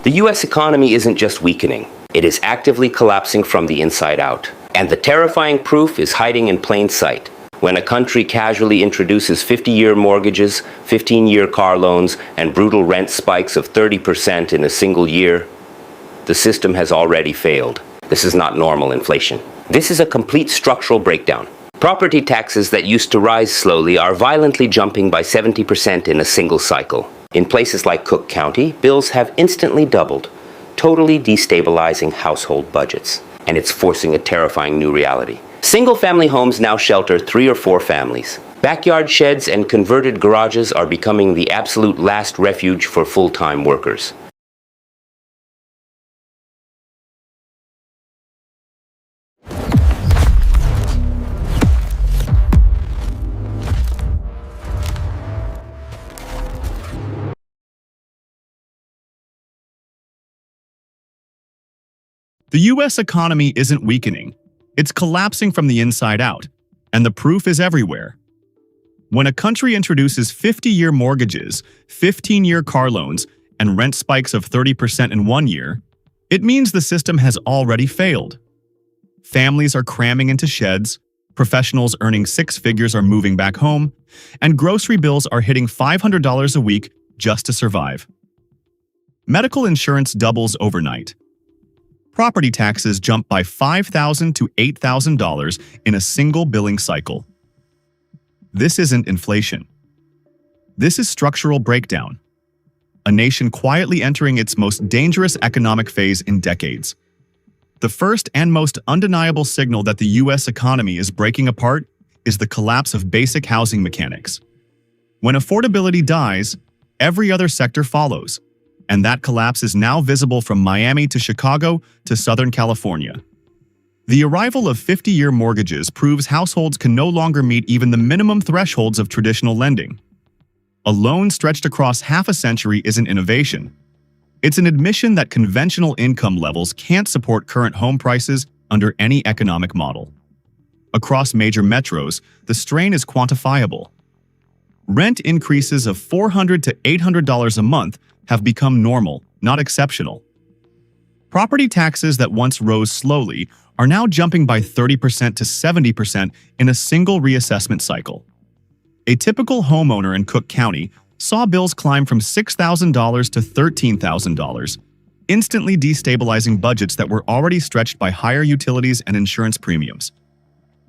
The US economy isn't just weakening, it is actively collapsing from the inside out. And the terrifying proof is hiding in plain sight. When a country casually introduces 50-year mortgages, 15-year car loans, and brutal rent spikes of 30% in a single year, the system has already failed. This is not normal inflation. This is a complete structural breakdown. Property taxes that used to rise slowly are violently jumping by 70% in a single cycle. In places like Cook County, bills have instantly doubled, totally destabilizing household budgets. And it's forcing a terrifying new reality. Single-family homes now shelter 3 or 4 families. Backyard sheds and converted garages are becoming the absolute last refuge for full-time workers. The US economy isn't weakening, it's collapsing from the inside out, and the proof is everywhere. When a country introduces 50-year mortgages, 15-year car loans, and rent spikes of 30% in 1 year, it means the system has already failed. Families are cramming into sheds, professionals earning 6 figures are moving back home, and grocery bills are hitting $500 a week just to survive. Medical insurance doubles overnight. Property taxes jump by $5,000 to $8,000 in a single billing cycle. This isn't inflation. This is structural breakdown. A nation quietly entering its most dangerous economic phase in decades. The first and most undeniable signal that the US economy is breaking apart is the collapse of basic housing mechanics. When affordability dies, every other sector follows. And that collapse is now visible from Miami to Chicago to Southern California. The arrival of 50-year mortgages proves households can no longer meet even the minimum thresholds of traditional lending. A loan stretched across half a century isn't innovation. It's an admission that conventional income levels can't support current home prices under any economic model. Across major metros, the strain is quantifiable. Rent increases of $400 to $800 a month have become normal, not exceptional. Property taxes that once rose slowly are now jumping by 30% to 70% in a single reassessment cycle. A typical homeowner in Cook County saw bills climb from $6,000 to $13,000, instantly destabilizing budgets that were already stretched by higher utilities and insurance premiums.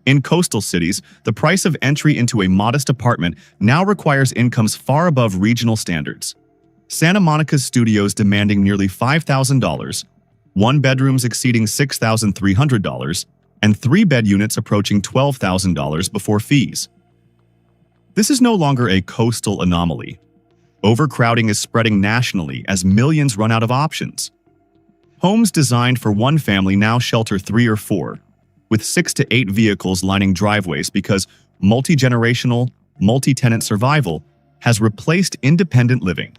In coastal cities, the price of entry into a modest apartment now requires incomes far above regional standards. Santa Monica's studios demanding nearly $5,000, 1-bedrooms exceeding $6,300, and 3-bed units approaching $12,000 before fees. This is no longer a coastal anomaly. Overcrowding is spreading nationally as millions run out of options. Homes designed for one family now shelter 3 or 4, with 6 to 8 vehicles lining driveways because multi-generational, multi-tenant survival has replaced independent living.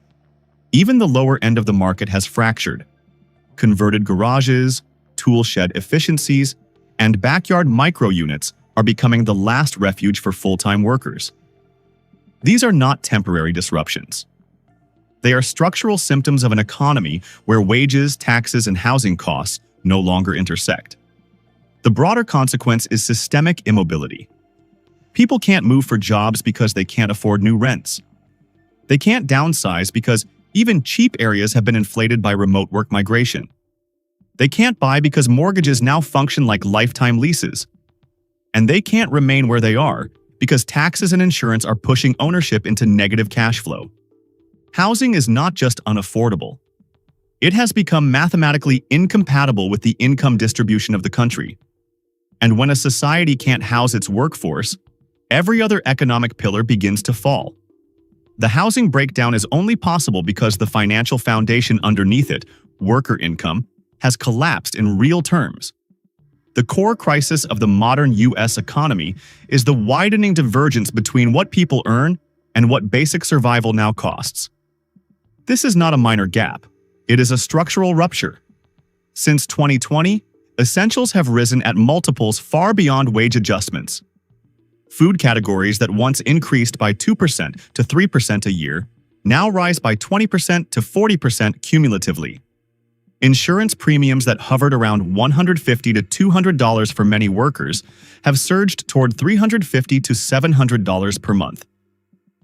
Even the lower end of the market has fractured. Converted garages, tool shed efficiencies, and backyard micro-units are becoming the last refuge for full-time workers. These are not temporary disruptions. They are structural symptoms of an economy where wages, taxes, and housing costs no longer intersect. The broader consequence is systemic immobility. People can't move for jobs because they can't afford new rents. They can't downsize because even cheap areas have been inflated by remote work migration. They can't buy because mortgages now function like lifetime leases. And they can't remain where they are because taxes and insurance are pushing ownership into negative cash flow. Housing is not just unaffordable. It has become mathematically incompatible with the income distribution of the country. And when a society can't house its workforce, every other economic pillar begins to fall. The housing breakdown is only possible because the financial foundation underneath it, worker income, has collapsed in real terms. The core crisis of the modern US economy is the widening divergence between what people earn and what basic survival now costs. This is not a minor gap. It is a structural rupture. Since 2020, essentials have risen at multiples far beyond wage adjustments. Food categories that once increased by 2% to 3% a year now rise by 20% to 40% cumulatively. Insurance premiums that hovered around $150 to $200 for many workers have surged toward $350 to $700 per month.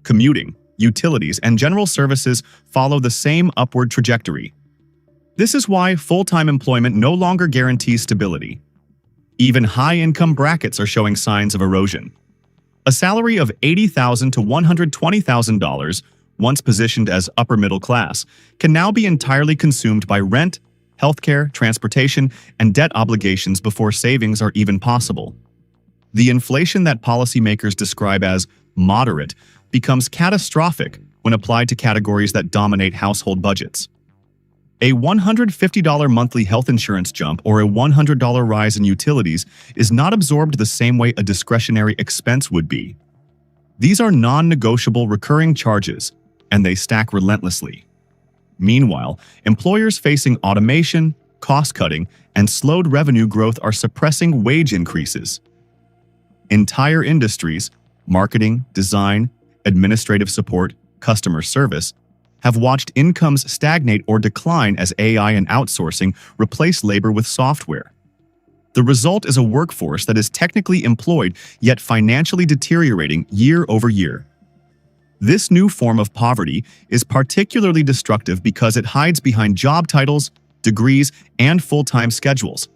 Commuting, utilities, and general services follow the same upward trajectory. This is why full-time employment no longer guarantees stability. Even high-income brackets are showing signs of erosion. A salary of $80,000 to $120,000, once positioned as upper middle class, can now be entirely consumed by rent, healthcare, transportation, and debt obligations before savings are even possible. The inflation that policymakers describe as moderate becomes catastrophic when applied to categories that dominate household budgets. A $150 monthly health insurance jump or a $100 rise in utilities is not absorbed the same way a discretionary expense would be. These are non-negotiable recurring charges, and they stack relentlessly. Meanwhile, employers facing automation, cost-cutting, and slowed revenue growth are suppressing wage increases. Entire industries, marketing, design, administrative support, customer service, have watched incomes stagnate or decline as AI and outsourcing replace labor with software. The result is a workforce that is technically employed yet financially deteriorating year over year. This new form of poverty is particularly destructive because it hides behind job titles, degrees, and full-time schedules.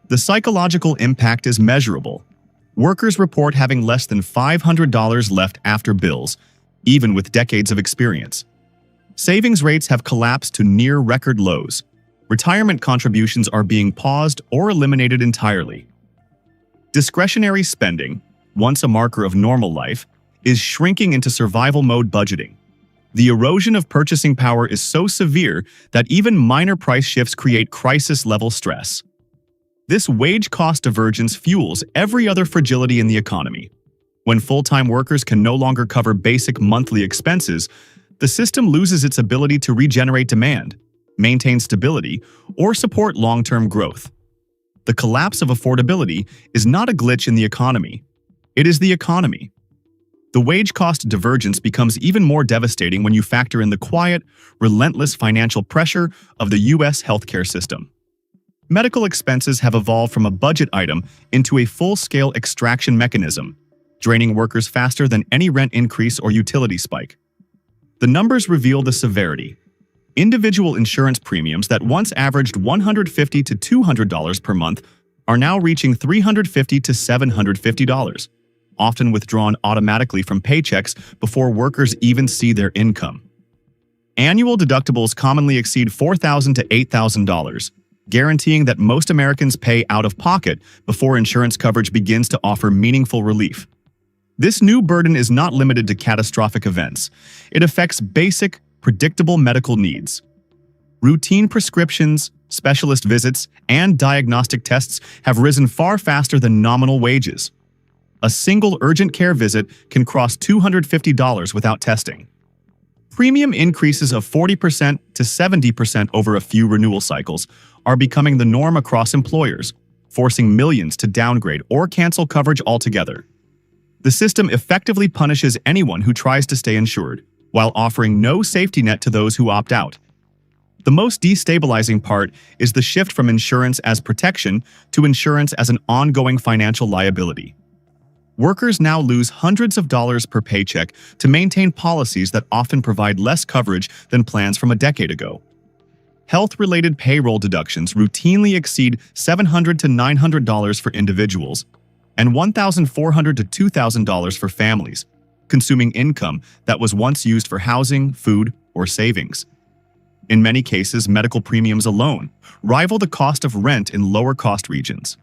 The psychological impact is measurable. Workers report having less than $500 left after bills, even with decades of experience. Savings rates have collapsed to near record lows. Retirement contributions are being paused or eliminated entirely. Discretionary spending, once a marker of normal life, is shrinking into survival mode budgeting. The erosion of purchasing power is so severe that even minor price shifts create crisis-level stress. This wage cost divergence fuels every other fragility in the economy. When full-time workers can no longer cover basic monthly expenses, the system loses its ability to regenerate demand, maintain stability, or support long-term growth. The collapse of affordability is not a glitch in the economy. It is the economy. The wage cost divergence becomes even more devastating when you factor in the quiet, relentless financial pressure of the U.S. healthcare system. Medical expenses have evolved from a budget item into a full-scale extraction mechanism, draining workers faster than any rent increase or utility spike. The numbers reveal the severity. Individual insurance premiums that once averaged $150 to $200 per month are now reaching $350 to $750, often withdrawn automatically from paychecks before workers even see their income. Annual deductibles commonly exceed $4,000 to $8,000, guaranteeing that most Americans pay out of pocket before insurance coverage begins to offer meaningful relief. This new burden is not limited to catastrophic events. It affects basic, predictable medical needs. Routine prescriptions, specialist visits, and diagnostic tests have risen far faster than nominal wages. A single urgent care visit can cost $250 without testing. Premium increases of 40% to 70% over a few renewal cycles are becoming the norm across employers, forcing millions to downgrade or cancel coverage altogether. The system effectively punishes anyone who tries to stay insured, while offering no safety net to those who opt out. The most destabilizing part is the shift from insurance as protection to insurance as an ongoing financial liability. Workers now lose hundreds of dollars per paycheck to maintain policies that often provide less coverage than plans from a decade ago. Health-related payroll deductions routinely exceed $700 to $900 for individuals and $1,400 to $2,000 for families, consuming income that was once used for housing, food, or savings. In many cases, medical premiums alone rival the cost of rent in lower-cost regions.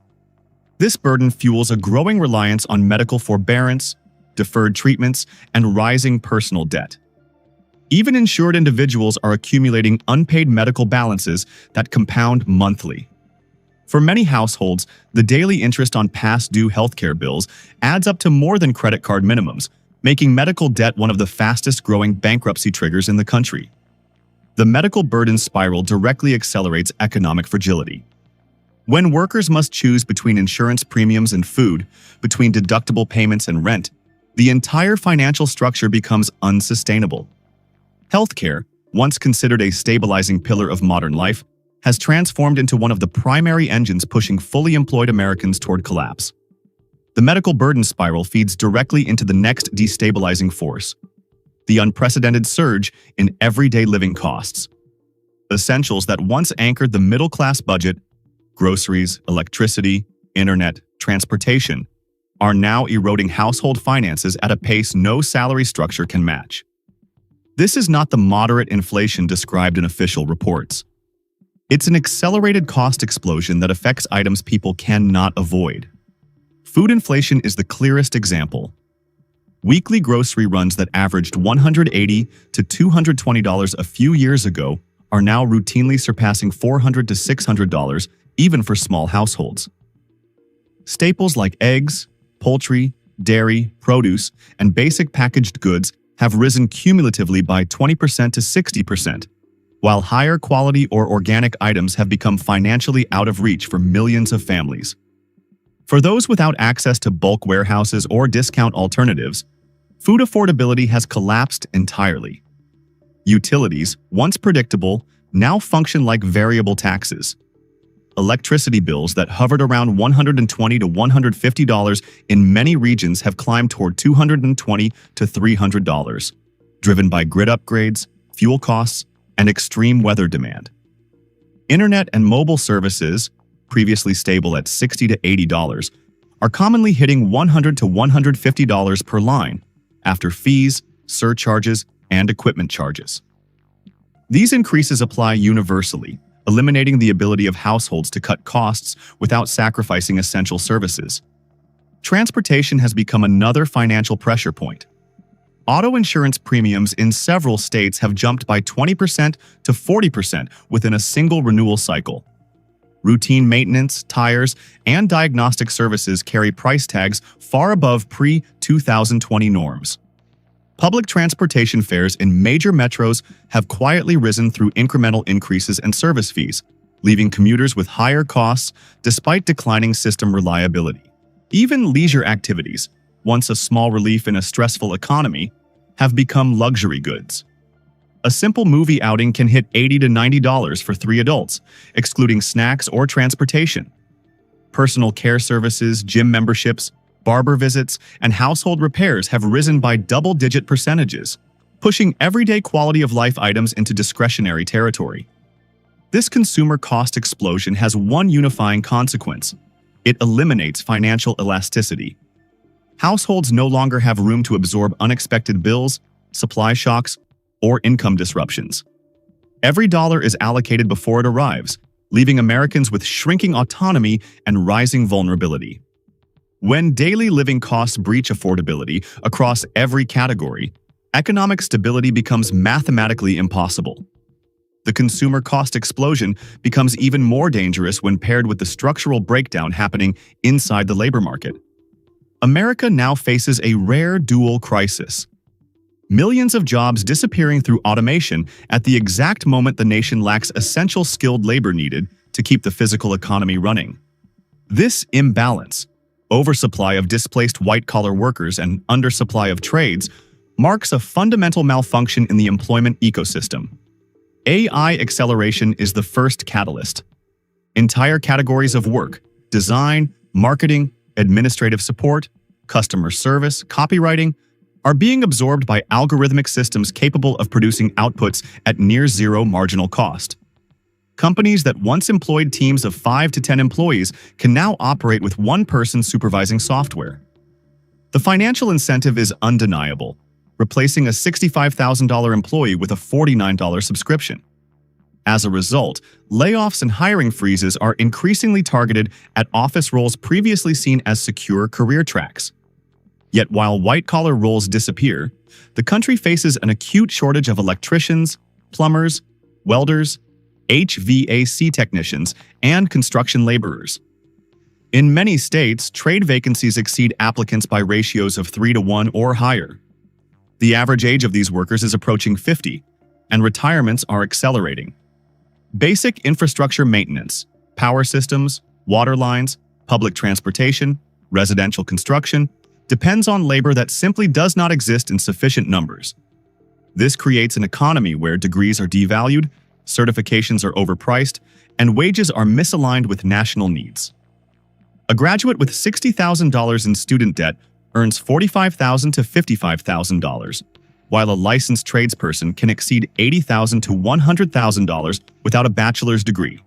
This burden fuels a growing reliance on medical forbearance, deferred treatments, and rising personal debt. Even insured individuals are accumulating unpaid medical balances that compound monthly. For many households, the daily interest on past due healthcare bills adds up to more than credit card minimums, making medical debt one of the fastest-growing bankruptcy triggers in the country. The medical burden spiral directly accelerates economic fragility. When workers must choose between insurance premiums and food, between deductible payments and rent, the entire financial structure becomes unsustainable. Healthcare, once considered a stabilizing pillar of modern life, has transformed into one of the primary engines pushing fully employed Americans toward collapse. The medical burden spiral feeds directly into the next destabilizing force: the unprecedented surge in everyday living costs. Essentials that once anchored the middle-class budget, groceries, electricity, internet, transportation, are now eroding household finances at a pace no salary structure can match. This is not the moderate inflation described in official reports. It's an accelerated cost explosion that affects items people cannot avoid. Food inflation is the clearest example. Weekly grocery runs that averaged $180 to $220 a few years ago are now routinely surpassing $400 to $600, even for small households. Staples like eggs, poultry, dairy, produce, and basic packaged goods have risen cumulatively by 20% to 60%, while higher quality or organic items have become financially out of reach for millions of families. For those without access to bulk warehouses or discount alternatives, food affordability has collapsed entirely. Utilities, once predictable, now function like variable taxes. Electricity bills that hovered around $120 to $150 in many regions have climbed toward $220 to $300, driven by grid upgrades, fuel costs, and extreme weather demand. Internet and mobile services, previously stable at $60 to $80, are commonly hitting $100 to $150 per line after fees, surcharges, and equipment charges. These increases apply universally, eliminating the ability of households to cut costs without sacrificing essential services. Transportation has become another financial pressure point. Auto insurance premiums in several states have jumped by 20% to 40% within a single renewal cycle. Routine maintenance, tires, and diagnostic services carry price tags far above pre-2020 norms. Public transportation fares in major metros have quietly risen through incremental increases and service fees, leaving commuters with higher costs despite declining system reliability. Even leisure activities, once a small relief in a stressful economy, have become luxury goods. A simple movie outing can hit $80 to $90 for 3 adults, excluding snacks or transportation. Personal care services, gym memberships, barber visits, and household repairs have risen by double-digit percentages, pushing everyday quality of life items into discretionary territory. This consumer cost explosion has one unifying consequence: it eliminates financial elasticity. Households no longer have room to absorb unexpected bills, supply shocks, or income disruptions. Every dollar is allocated before it arrives, leaving Americans with shrinking autonomy and rising vulnerability. When daily living costs breach affordability across every category, economic stability becomes mathematically impossible. The consumer cost explosion becomes even more dangerous when paired with the structural breakdown happening inside the labor market. America now faces a rare dual crisis: millions of jobs disappearing through automation at the exact moment the nation lacks essential skilled labor needed to keep the physical economy running. This imbalance, oversupply of displaced white-collar workers and undersupply of trades, marks a fundamental malfunction in the employment ecosystem. AI acceleration is the first catalyst. Entire categories of work, design, marketing, administrative support, customer service, copywriting, are being absorbed by algorithmic systems capable of producing outputs at near-zero marginal cost. Companies that once employed teams of 5 to 10 employees can now operate with one person supervising software. The financial incentive is undeniable, replacing a $65,000 employee with a $49 subscription. As a result, layoffs and hiring freezes are increasingly targeted at office roles previously seen as secure career tracks. Yet while white-collar roles disappear, the country faces an acute shortage of electricians, plumbers, welders, HVAC technicians, and construction laborers. In many states, trade vacancies exceed applicants by ratios of 3 to 1 or higher. The average age of these workers is approaching 50, and retirements are accelerating. Basic infrastructure maintenance, power systems, water lines, public transportation, residential construction, depends on labor that simply does not exist in sufficient numbers. This creates an economy where degrees are devalued, certifications are overpriced, and wages are misaligned with national needs. A graduate with $60,000 in student debt earns $45,000 to $55,000, while a licensed tradesperson can exceed $80,000 to $100,000 without a bachelor's degree.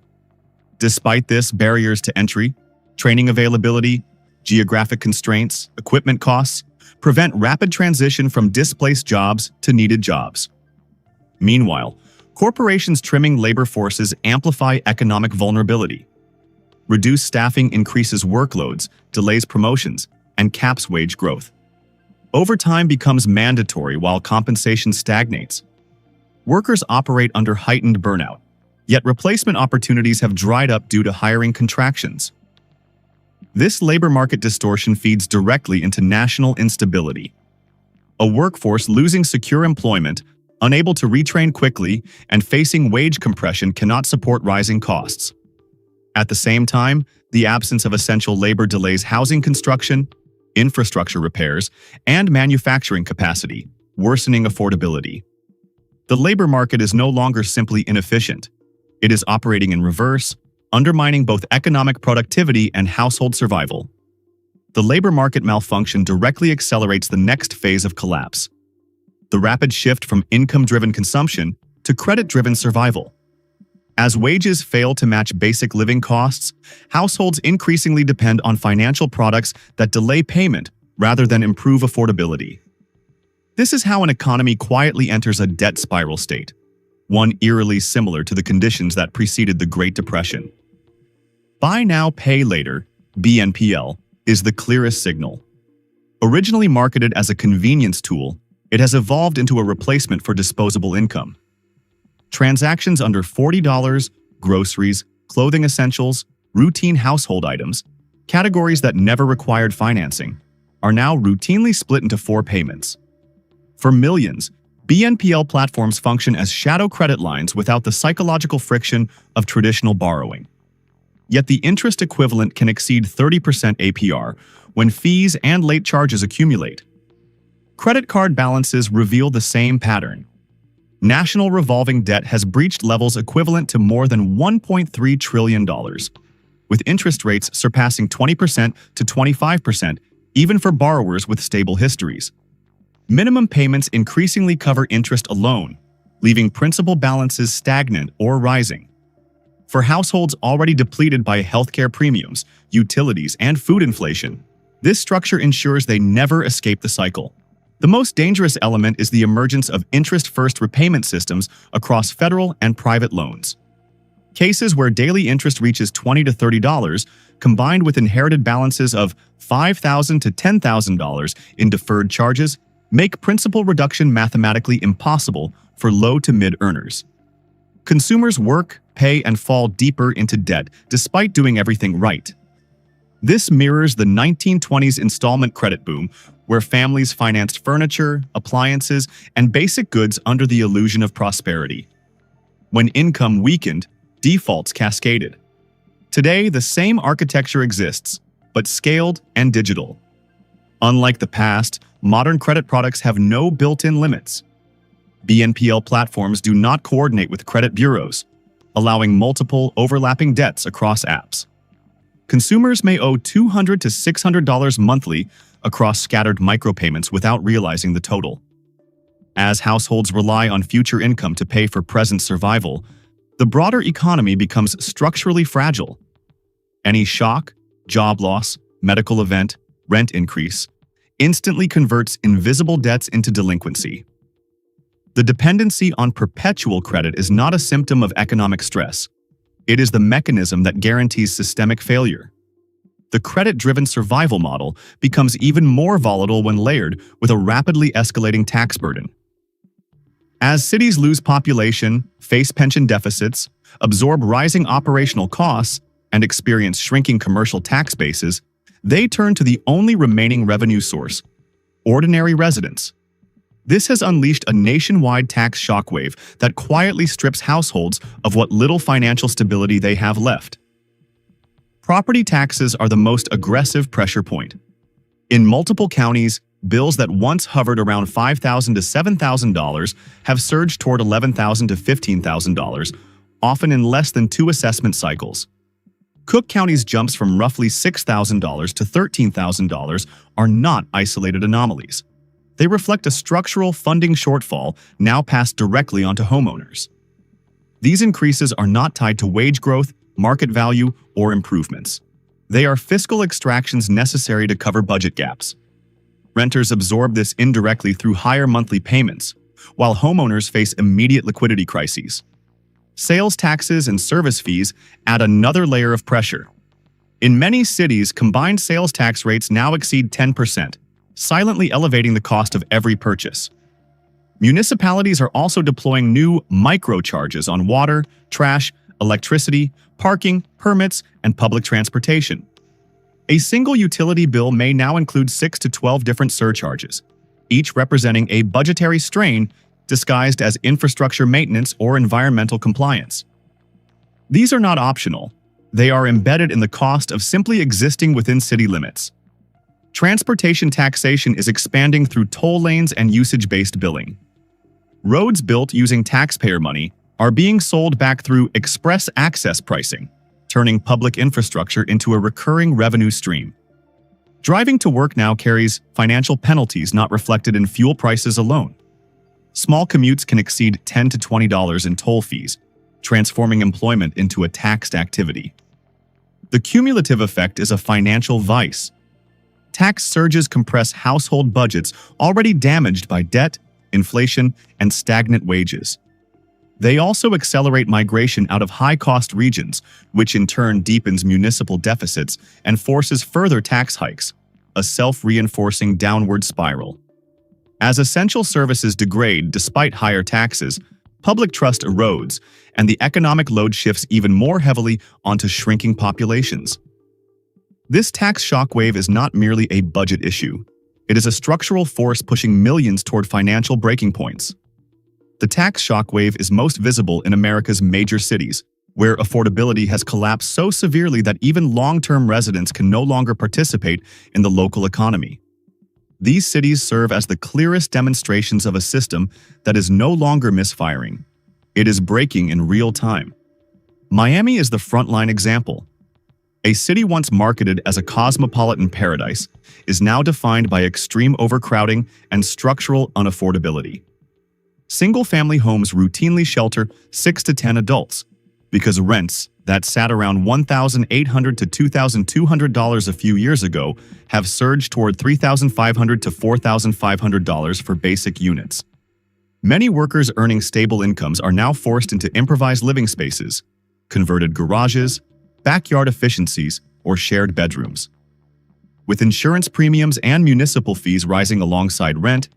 Despite this, barriers to entry, training availability, geographic constraints, equipment costs prevent rapid transition from displaced jobs to needed jobs. Meanwhile, corporations trimming labor forces amplify economic vulnerability. Reduced staffing increases workloads, delays promotions, and caps wage growth. Overtime becomes mandatory while compensation stagnates. Workers operate under heightened burnout, yet replacement opportunities have dried up due to hiring contractions. This labor market distortion feeds directly into national instability. A workforce losing secure employment, unable to retrain quickly, and facing wage compression cannot support rising costs. At the same time, the absence of essential labor delays housing construction, infrastructure repairs, and manufacturing capacity, worsening affordability. The labor market is no longer simply inefficient. It is operating in reverse, undermining both economic productivity and household survival. The labor market malfunction directly accelerates the next phase of collapse: the rapid shift from income-driven consumption to credit-driven survival. As wages fail to match basic living costs, households increasingly depend on financial products that delay payment rather than improve affordability. This is how an economy quietly enters a debt spiral state, one eerily similar to the conditions that preceded the Great Depression. Buy now, pay later, BNPL, is the clearest signal. Originally marketed as a convenience tool, it has evolved into a replacement for disposable income. Transactions under $40, groceries, clothing essentials, routine household items, categories that never required financing, are now routinely split into 4 payments. For millions, BNPL platforms function as shadow credit lines without the psychological friction of traditional borrowing. Yet the interest equivalent can exceed 30% APR when fees and late charges accumulate. Credit card balances reveal the same pattern. National revolving debt has breached levels equivalent to more than $1.3 trillion, with interest rates surpassing 20% to 25%, even for borrowers with stable histories. Minimum payments increasingly cover interest alone, leaving principal balances stagnant or rising. For households already depleted by healthcare premiums, utilities, and food inflation, this structure ensures they never escape the cycle. The most dangerous element is the emergence of interest-first repayment systems across federal and private loans. Cases where daily interest reaches $20 to $30, combined with inherited balances of $5,000 to $10,000 in deferred charges, make principal reduction mathematically impossible for low to mid-earners. Consumers work, pay, and fall deeper into debt despite doing everything right. This mirrors the 1920s installment credit boom, where families financed furniture, appliances, and basic goods under the illusion of prosperity. When income weakened, defaults cascaded. Today, the same architecture exists, but scaled and digital. Unlike the past, modern credit products have no built-in limits. BNPL platforms do not coordinate with credit bureaus, allowing multiple overlapping debts across apps. Consumers may owe $200 to $600 monthly across scattered micropayments without realizing the total. As households rely on future income to pay for present survival, the broader economy becomes structurally fragile. Any shock, job loss, medical event, rent increase, instantly converts invisible debts into delinquency. The dependency on perpetual credit is not a symptom of economic stress. It is the mechanism that guarantees systemic failure. The credit-driven survival model becomes even more volatile when layered with a rapidly escalating tax burden. As cities lose population, face pension deficits, absorb rising operational costs, and experience shrinking commercial tax bases, they turn to the only remaining revenue source: ordinary residents. This has unleashed a nationwide tax shockwave that quietly strips households of what little financial stability they have left. Property taxes are the most aggressive pressure point. In multiple counties, bills that once hovered around $5,000 to $7,000 have surged toward $11,000 to $15,000, often in less than 2 assessment cycles. Cook County's jumps from roughly $6,000 to $13,000 are not isolated anomalies. They reflect a structural funding shortfall now passed directly onto homeowners. These increases are not tied to wage growth, market value, or improvements. They are fiscal extractions necessary to cover budget gaps. Renters absorb this indirectly through higher monthly payments, while homeowners face immediate liquidity crises. Sales taxes and service fees add another layer of pressure. In many cities, combined sales tax rates now exceed 10%, silently elevating the cost of every purchase. Municipalities are also deploying new micro-charges on water, trash, electricity, parking, permits, and public transportation. A single utility bill may now include 6 to 12 different surcharges, each representing a budgetary strain disguised as infrastructure maintenance or environmental compliance. These are not optional. They are embedded in the cost of simply existing within city limits. Transportation taxation is expanding through toll lanes and usage-based billing. Roads built using taxpayer money are being sold back through express access pricing, turning public infrastructure into a recurring revenue stream. Driving to work now carries financial penalties not reflected in fuel prices alone. Small commutes can exceed $10 to $20 in toll fees, transforming employment into a taxed activity. The cumulative effect is a financial vice. Tax surges compress household budgets already damaged by debt, inflation, and stagnant wages. They also accelerate migration out of high-cost regions, which in turn deepens municipal deficits and forces further tax hikes, a self-reinforcing downward spiral. As essential services degrade despite higher taxes, public trust erodes, and the economic load shifts even more heavily onto shrinking populations. This tax shockwave is not merely a budget issue. It is a structural force pushing millions toward financial breaking points. The tax shockwave is most visible in America's major cities, where affordability has collapsed so severely that even long-term residents can no longer participate in the local economy. These cities serve as the clearest demonstrations of a system that is no longer misfiring. It is breaking in real time. Miami is the frontline example. A city once marketed as a cosmopolitan paradise is now defined by extreme overcrowding and structural unaffordability. Single-family homes routinely shelter 6 to 10 adults because rents that sat around $1,800 to $2,200 a few years ago have surged toward $3,500 to $4,500 for basic units. Many workers earning stable incomes are now forced into improvised living spaces, converted garages, backyard efficiencies, or shared bedrooms. With insurance premiums and municipal fees rising alongside rent,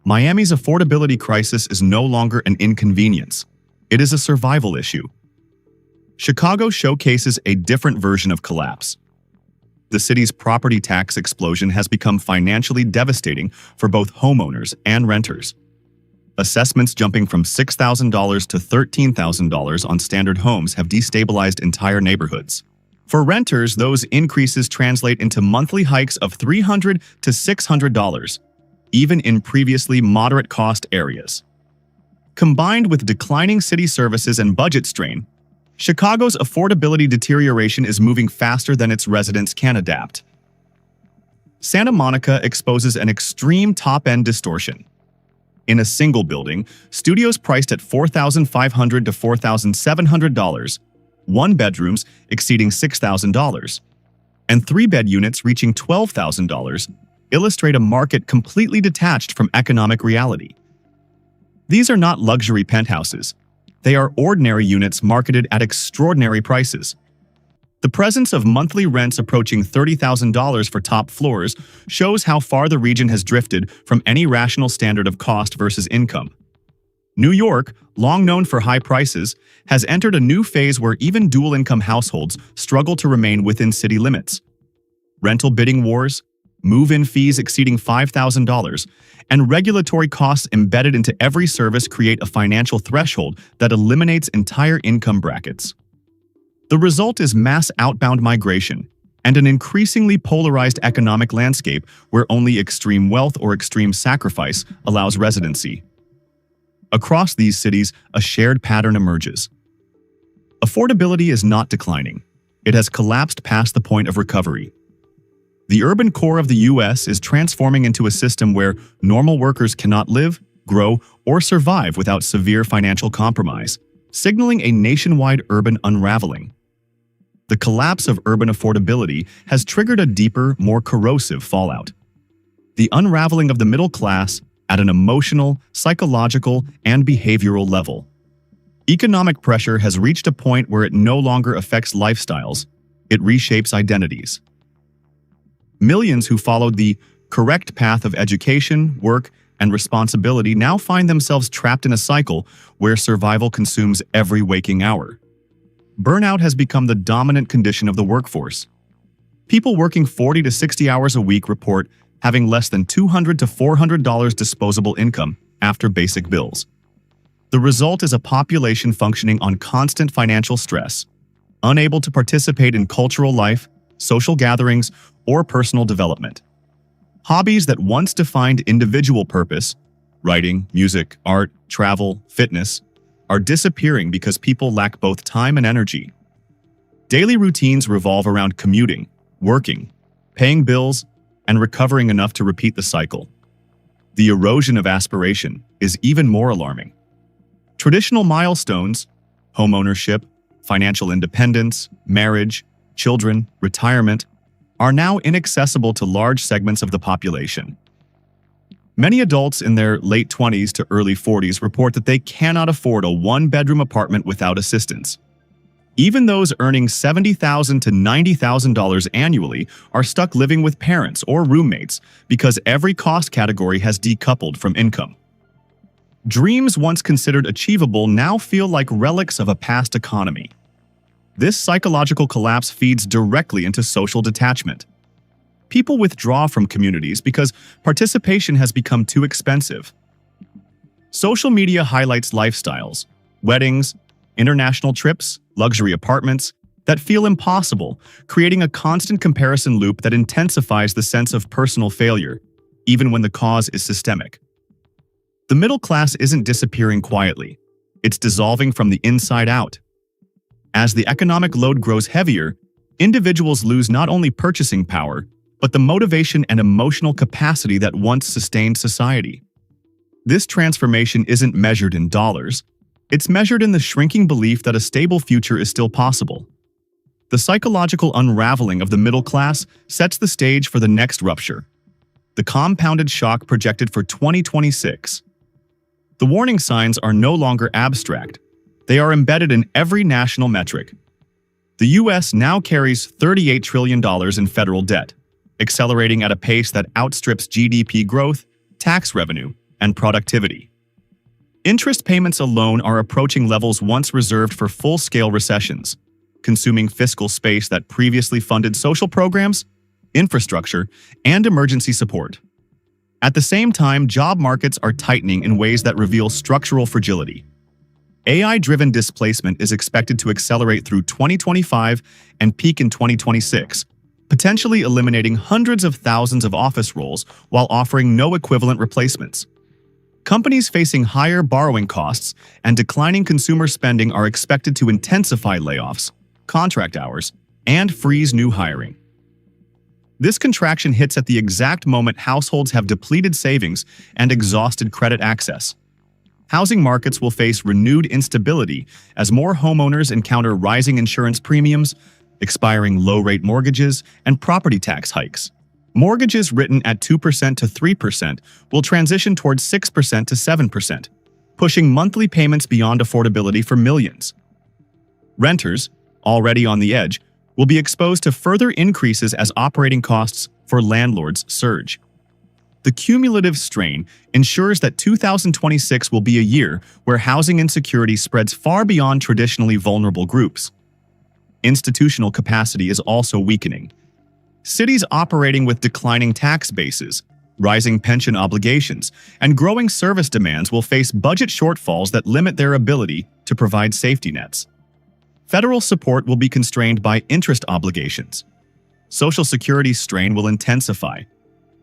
Miami's affordability crisis is no longer an inconvenience. It is a survival issue. Chicago showcases a different version of collapse. The city's property tax explosion has become financially devastating for both homeowners and renters. Assessments jumping from $6,000 to $13,000 on standard homes have destabilized entire neighborhoods. For renters, those increases translate into monthly hikes of $300 to $600, even in previously moderate-cost areas. Combined with declining city services and budget strain, Chicago's affordability deterioration is moving faster than its residents can adapt. Santa Monica exposes an extreme top-end distortion. In a single building, studios priced at $4,500 to $4,700, one-bedrooms exceeding $6,000, and three-bed units reaching $12,000 illustrate a market completely detached from economic reality. These are not luxury penthouses. They are ordinary units marketed at extraordinary prices. The presence of monthly rents approaching $30,000 for top floors shows how far the region has drifted from any rational standard of cost versus income. New York, long known for high prices, has entered a new phase where even dual-income households struggle to remain within city limits. Rental bidding wars, move-in fees exceeding $5,000, and regulatory costs embedded into every service create a financial threshold that eliminates entire income brackets. The result is mass outbound migration and an increasingly polarized economic landscape where only extreme wealth or extreme sacrifice allows residency. Across these cities, a shared pattern emerges. Affordability is not declining. It has collapsed past the point of recovery. The urban core of the U.S. is transforming into a system where normal workers cannot live, grow, or survive without severe financial compromise, signaling a nationwide urban unraveling. The collapse of urban affordability has triggered a deeper, more corrosive fallout. The unraveling of the middle class at an emotional, psychological, and behavioral level. Economic pressure has reached a point where it no longer affects lifestyles, it reshapes identities. Millions who followed the correct path of education, work, and responsibility now find themselves trapped in a cycle where survival consumes every waking hour. Burnout has become the dominant condition of the workforce. People working 40 to 60 hours a week report having less than $200 to $400 disposable income after basic bills. The result is a population functioning on constant financial stress, unable to participate in cultural life, social gatherings, or personal development. Hobbies that once defined individual purpose, writing, music, art, travel, fitness, are disappearing because people lack both time and energy. Daily routines revolve around commuting, working, paying bills, and recovering enough to repeat the cycle. The erosion of aspiration is even more alarming. Traditional milestones, homeownership, financial independence, marriage, children, retirement, are now inaccessible to large segments of the population. Many adults in their late 20s to early 40s report that they cannot afford a one-bedroom apartment without assistance. Even those earning $70,000 to $90,000 annually are stuck living with parents or roommates because every cost category has decoupled from income. Dreams once considered achievable now feel like relics of a past economy. This psychological collapse feeds directly into social detachment. People withdraw from communities because participation has become too expensive. Social media highlights lifestyles, weddings, international trips, luxury apartments that feel impossible, creating a constant comparison loop that intensifies the sense of personal failure, even when the cause is systemic. The middle class isn't disappearing quietly. It's dissolving from the inside out. As the economic load grows heavier, individuals lose not only purchasing power, but the motivation and emotional capacity that once sustained society. This transformation isn't measured in dollars. It's measured in the shrinking belief that a stable future is still possible. The psychological unraveling of the middle class sets the stage for the next rupture, the compounded shock projected for 2026. The warning signs are no longer abstract. They are embedded in every national metric. The U.S. now carries $38 trillion in federal debt, accelerating at a pace that outstrips GDP growth, tax revenue, and productivity. Interest payments alone are approaching levels once reserved for full-scale recessions, consuming fiscal space that previously funded social programs, infrastructure, and emergency support. At the same time, job markets are tightening in ways that reveal structural fragility. AI-driven displacement is expected to accelerate through 2025 and peak in 2026, potentially eliminating hundreds of thousands of office roles while offering no equivalent replacements. Companies facing higher borrowing costs and declining consumer spending are expected to intensify layoffs, contract hours, and freeze new hiring. This contraction hits at the exact moment households have depleted savings and exhausted credit access. Housing markets will face renewed instability as more homeowners encounter rising insurance premiums, expiring low-rate mortgages, and property tax hikes. Mortgages written at 2% to 3% will transition towards 6% to 7%, pushing monthly payments beyond affordability for millions. Renters, already on the edge, will be exposed to further increases as operating costs for landlords surge. The cumulative strain ensures that 2026 will be a year where housing insecurity spreads far beyond traditionally vulnerable groups. Institutional capacity is also weakening. Cities operating with declining tax bases, rising pension obligations, and growing service demands will face budget shortfalls that limit their ability to provide safety nets. Federal support will be constrained by interest obligations. Social Security strain will intensify.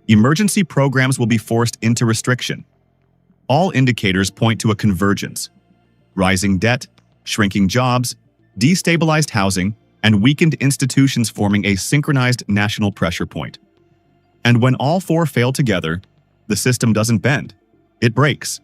Emergency programs will be forced into restriction. All indicators point to a convergence. Rising debt, shrinking jobs, destabilized housing, and weakened institutions, forming a synchronized national pressure point. And when all four fail together, the system doesn't bend, it breaks.